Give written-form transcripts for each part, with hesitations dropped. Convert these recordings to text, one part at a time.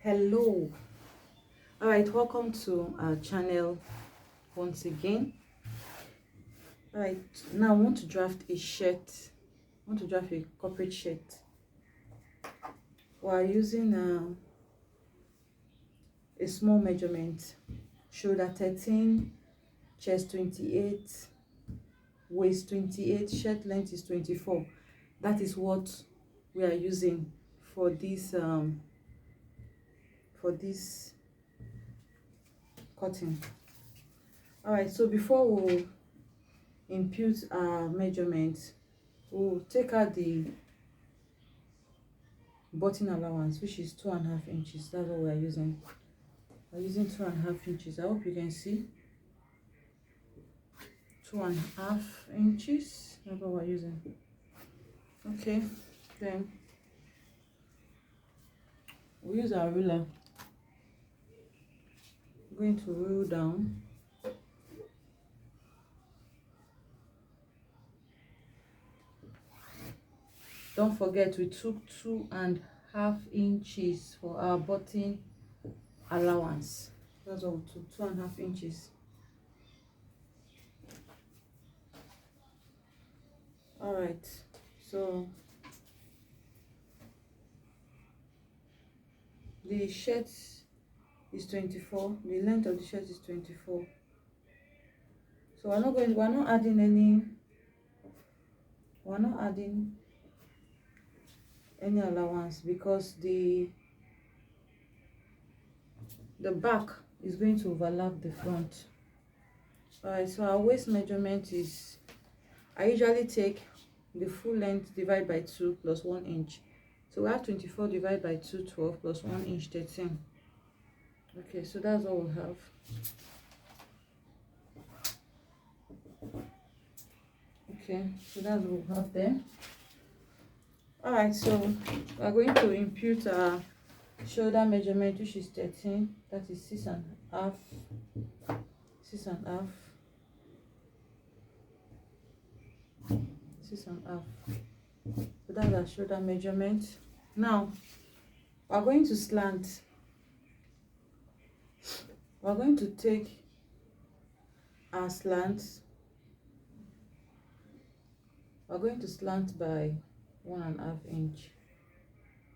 Hello. All right, welcome to our channel once again. All right, now I want to draft a shirt. I want to draft a corporate shirt. We're using a small measurement: shoulder 13, chest 28, waist 28, shirt length is 24. That is what we are using for this cutting. All right, so before we impute our measurements, we'll take out the button allowance, which is 2.5 inches. That's what we are using. We're using 2.5 inches. I hope you can see 2.5 inches. That's what we're using. Okay, then we use our ruler. We're going to rule down. Don't forget, we took 2.5 inches for our button allowance. That's what we took, 2.5 inches. All right, so the shirt is 24. The length of the shirt is 24. So we're not adding any allowance, because the back is going to overlap the front. All right, so our waist measurement is, I usually take the full length divided by 2 plus 1 inch. So we have 24 divided by 2, 12, plus 1 inch, 13. Okay, so that's what we have. Okay, so that's what we have there. All right, so we're going to impute our shoulder measurement, which is 13. That is 6.5. 6.5. 6.5. So that's our shoulder measurement. Now we're going to slant. We're going to take our slant. We're going to slant by 1.5 inch.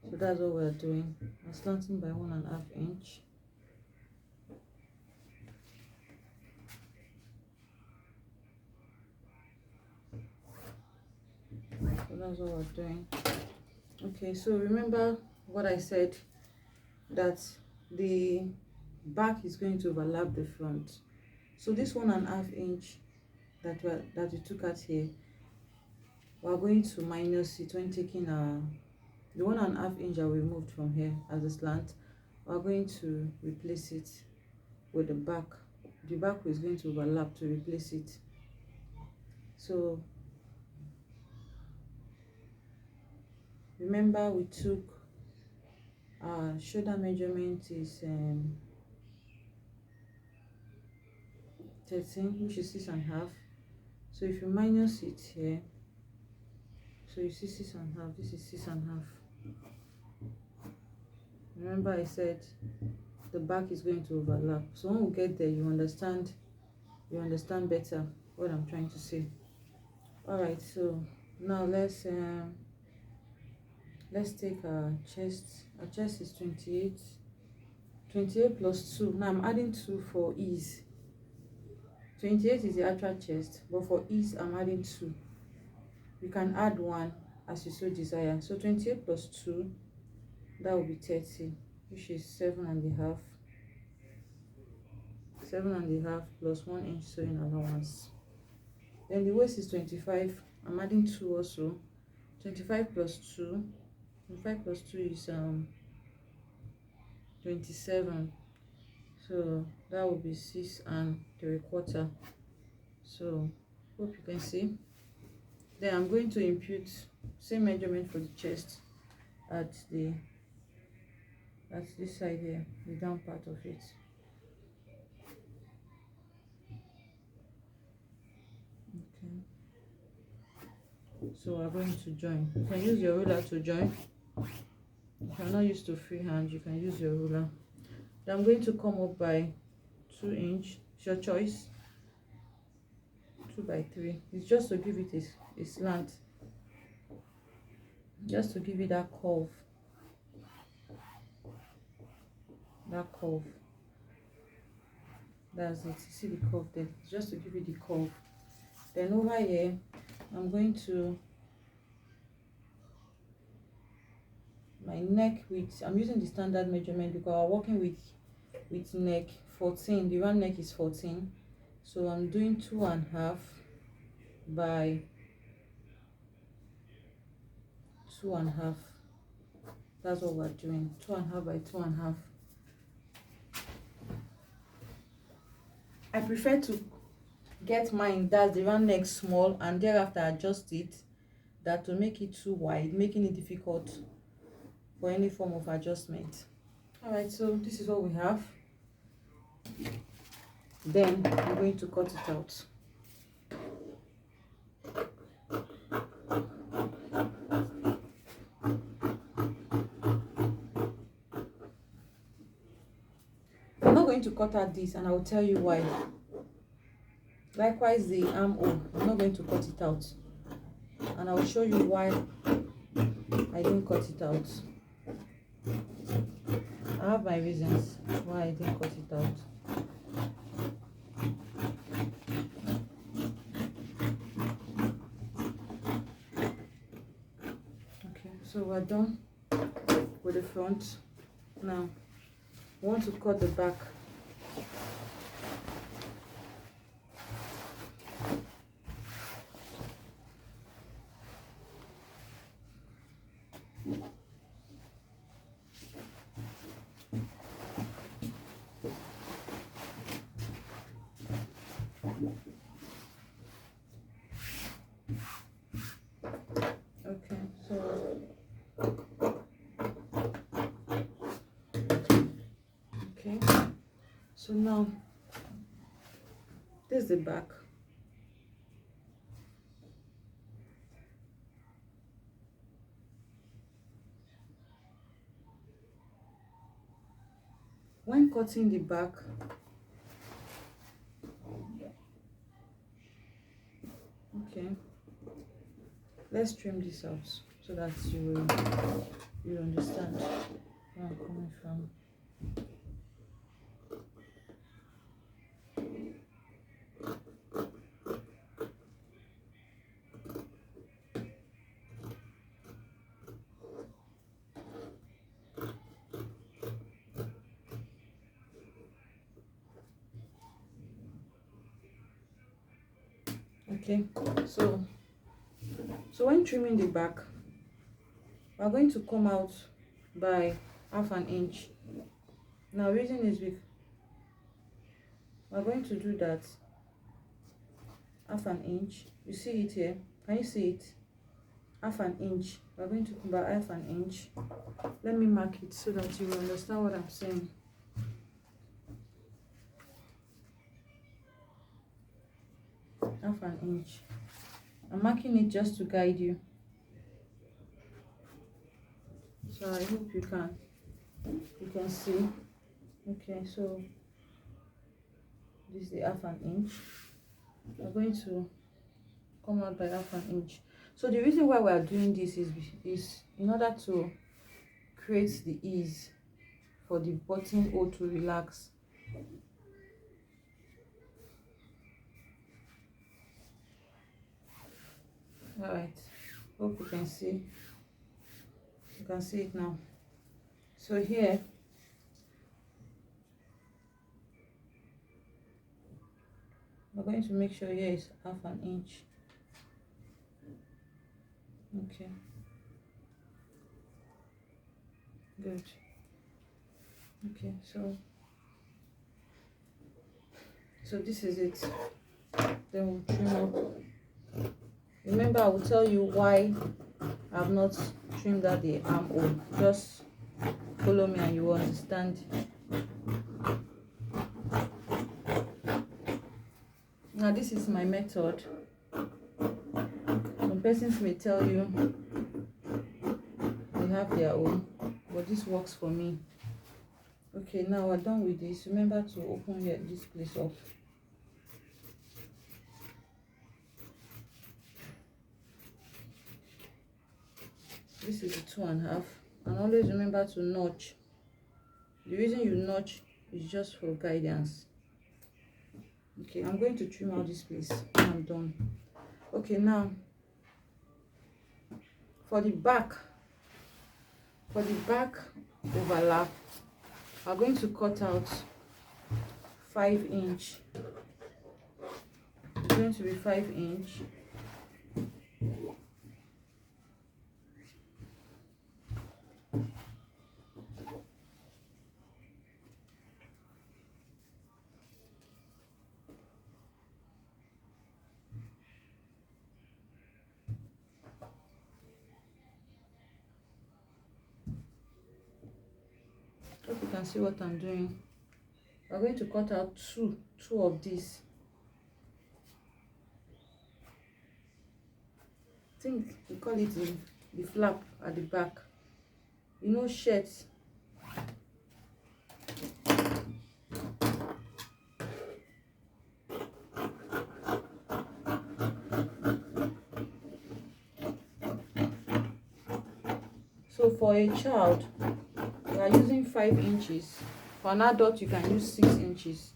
So that's what we're doing. We're slanting by 1.5 inch. So that's what we're doing. Okay, so remember what I said, that the back is going to overlap the front. So this 1.5 inch that we took out here, we're going to minus it when taking the 1.5 inch that we removed from here as a slant. We're going to replace it with the back. The back is going to overlap to replace it. So remember, we took shoulder measurement is 13, which is 6.5. So if you minus it here, so you see 6.5, this is 6.5. Remember I said the back is going to overlap. So when we get there, you understand better what I'm trying to say. All right, so now let's take our chest. Our chest is 28. 28 plus 2. Now I'm adding 2 for ease. 28 is the actual chest, but for ease I'm adding 2. You can add 1 as you so desire. So 28 plus 2, that will be 30, which is 7.5. 7.5 plus 1 inch sewing allowance. Then the waist is 25. I'm adding 2 also. 25 plus 2. 25 plus 2 is 27. So that will be 6.75. So hope you can see. Then I'm going to impute same measurement for the chest at this side here, the down part of it. Okay. So we're going to join. You can use your ruler to join. If you're not used to freehand, you can use your ruler. Then I'm going to come up by 2 inch. It's your choice. 2 by 3. It's just to give it a slant, just to give it that curve. That's it. You see the curve there? It's just to give it the curve. Then over here, I'm going to my neck width. I'm using the standard measurement because I'm working with neck 14. The round neck is 14, so I'm doing 2.5 by 2.5. That's what we're doing. 2.5 by 2.5. I prefer to get mine, that's the round neck, small, and thereafter adjust it, that to make it too wide, making it difficult for any form of adjustment. All right, so this is what we have. Then I'm going to cut it out. I'm not going to cut out this, and I will tell you why. Likewise, the armhole, I'm not going to cut it out, and I will show you why I didn't cut it out. I have my reasons why I didn't cut it out. Okay, so we're done with the front. Now I want to cut the back. Okay, so now this is the back. When cutting the back, okay, let's trim this out so that you understand where I'm coming from. Okay, so when trimming the back, we're going to come out by 1/2 inch. Now reason is we're going to do that 1/2 inch. You see it here? Can you see it? 1/2 inch. We're going to come by 1/2 inch. Let me mark it so that you will understand what I'm saying. Half an inch. I'm marking it just to guide you, so I hope you can see. Okay, so this is the 1/2 inch. We're going to come out by 1/2 inch. So the reason why we are doing this is in order to create the ease for the buttonhole to relax. All right, hope you can see it now. So here we're going to make sure here is 1/2 inch. Okay, good. Okay, so this is it. Then we'll trim up. Remember, I will tell you why I've not trimmed out the armhole. Just follow me and you will understand. Now this is my method. Some persons may tell you they have their own. but this works for me. Okay, now we're done with this. Remember to open here this place up. This is the 2.5, and always remember to notch. The reason you notch is just for guidance. Okay, I'm going to trim out this place when I'm done. Okay, now for the back overlap, I'm going to cut out 5 inch. It's going to be 5 inch. Hope you can see what I'm doing. We're going to cut out two of these. I think we call it the flap at the back. You know, shirts. So for a child, we are using 5 inches. For an adult, you can use 6 inches.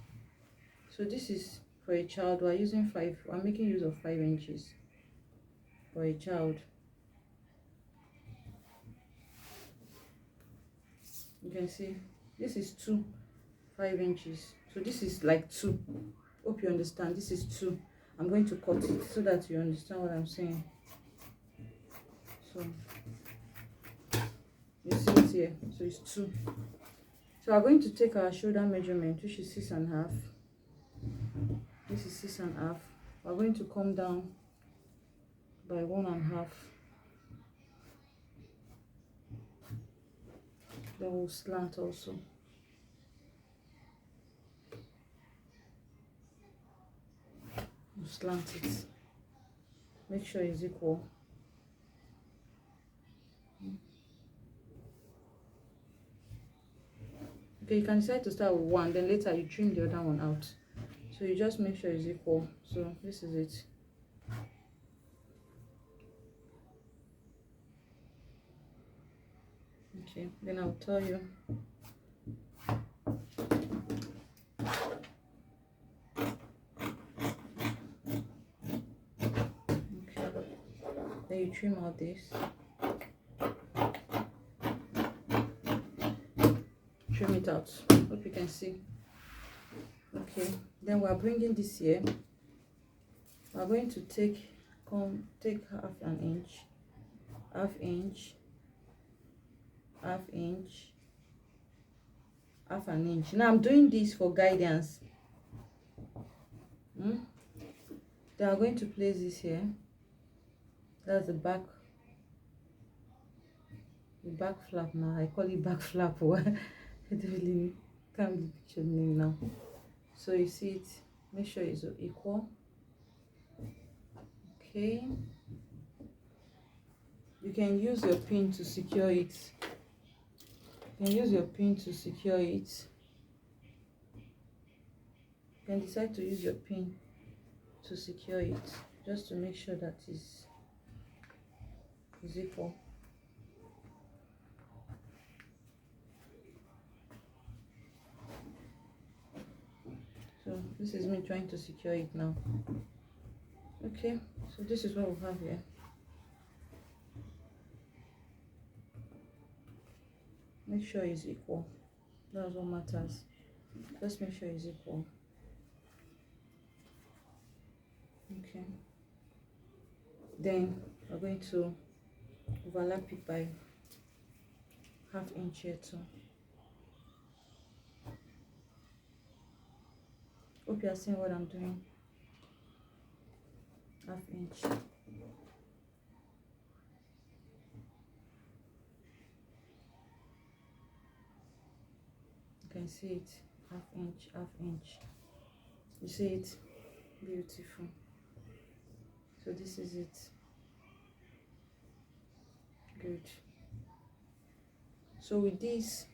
So this is for a child. We are using 5. I'm making use of 5 inches for a child. You can see this is 5 inches. So this is like 2. Hope you understand. This is 2. I'm going to cut it so that you understand what I'm saying. So you see it here. So it's 2. So we're going to take our shoulder measurement, which is 6.5. This is 6.5. We're going to come down by 1.5. Then we'll slant also. We'll slant it. Make sure it's equal. Okay, you can decide to start with 1, then later you trim the other one out. So you just make sure it's equal. So this is it. Okay, then I'll tell you. Okay, then you trim out this. Trim it out. Hope you can see. Okay, then we're bringing this here. We're going to take half an inch, half inch, half inch, half an inch. Now I'm doing this for guidance. Then I'm going to place this here. That's the back flap. Now I call it back flap. I don't really can't really picture the name now. So you see it, make sure it's equal. Okay, you can use your pin to secure it. You can use your pin to secure it. You can decide to use your pin to secure it, just to make sure that is equal. So this is me trying to secure it now. Okay, so this is what we have here. Make sure it's equal. That's what matters. Just make sure it's equal. Okay. Then we're going to overlap it by half inch here too. Hope you are seeing what I'm doing. Half inch. You can see it. Half inch, half inch. You see it? Beautiful. So this is it. Good. So with this,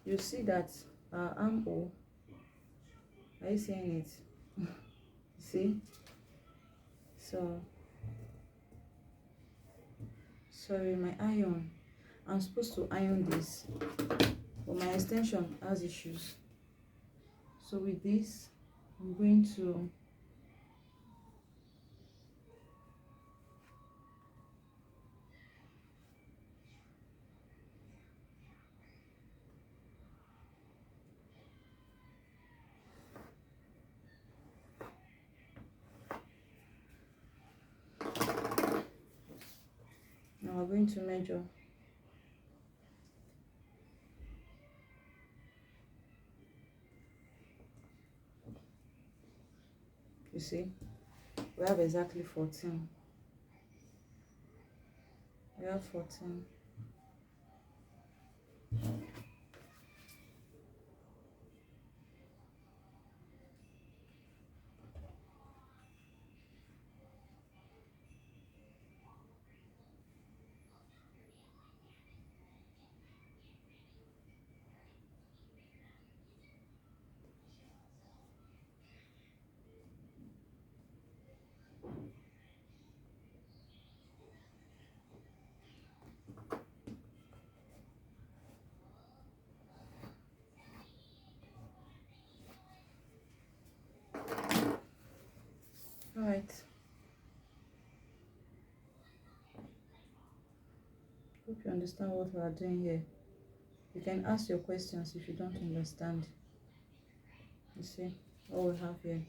you see that our armhole, are you seeing it? See? So sorry, my iron, I'm supposed to iron this, but my extension has issues. So with this, I'm going to now we're going to measure. You see, we have exactly 14. We have 14. All right. Hope you understand what we are doing here. You can ask your questions if you don't understand. You see what we have here.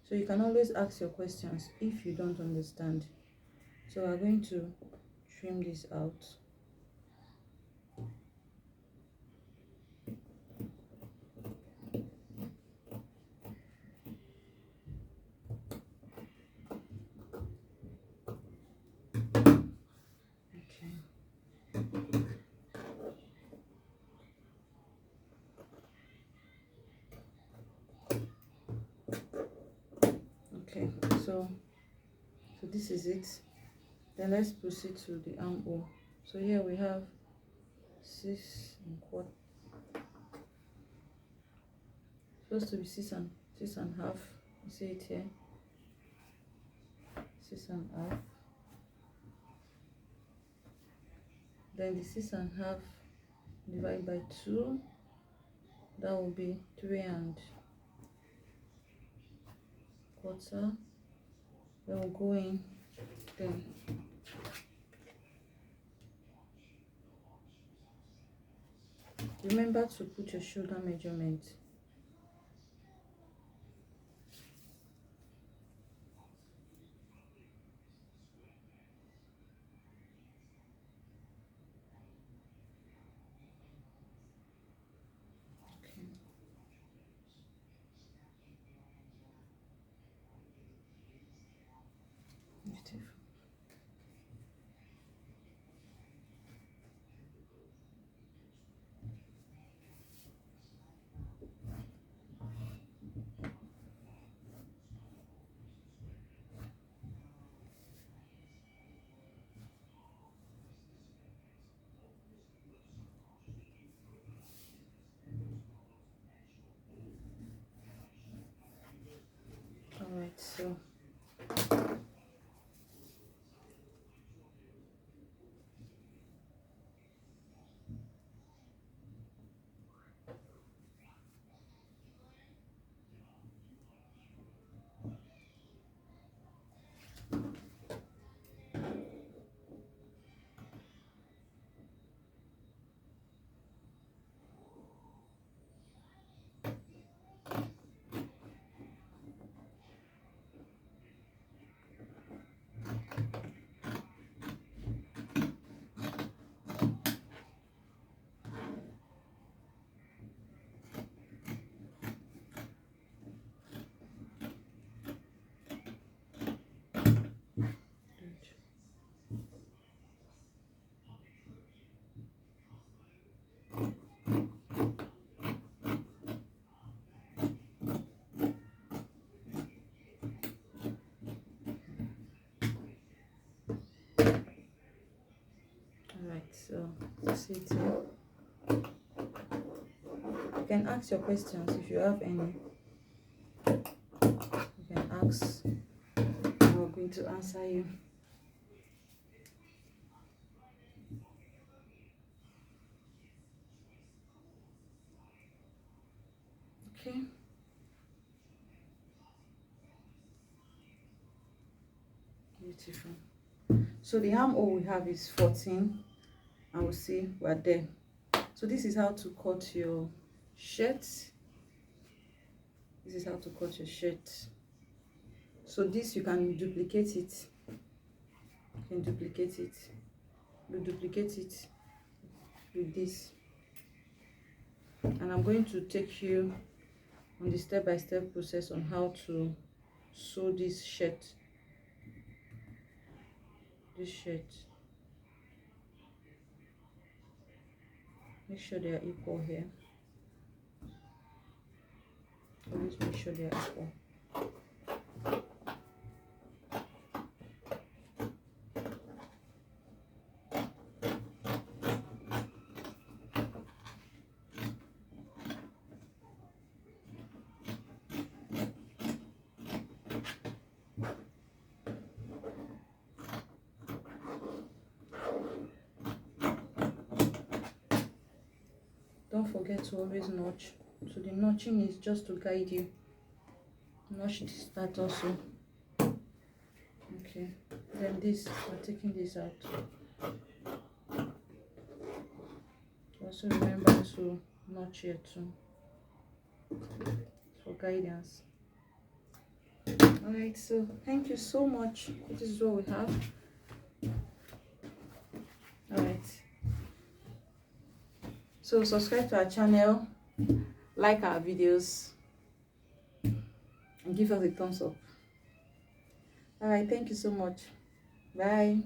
So you can always ask your questions if you don't understand. So we're going to trim this out. Okay, so this is it. Then let's proceed to the armhole. So here we have 6 1/4. Supposed to be 6 and 6 1/2. You see it here. 6 1/2. Then the 6 1/2 divided by 2. That will be 3 1/4. Then we'll go in. Then remember to put your shoulder measurement. Okay. Beautiful. All right, so all right, so That's it. You can ask your questions if you have any. You can ask. I'm going to answer you. Okay. Beautiful. So the armhole we have is 14, and we'll see we're there. So this is how to cut your shirt. This is how to cut your shirt. So this you can duplicate it. You can duplicate it. You duplicate it with this. And I'm going to take you on the step-by-step process on how to sew this shirt. Make sure they are equal here. Always make sure they are equal. Don't forget to always notch. So the notching is just to guide you. Notch this part also. Okay. Then this, we're taking this out. Also remember to notch here too, for guidance. Alright, so thank you so much. This is what we have. Alright. So subscribe to our channel, like our videos, and give us a thumbs up. Alright, thank you so much. Bye.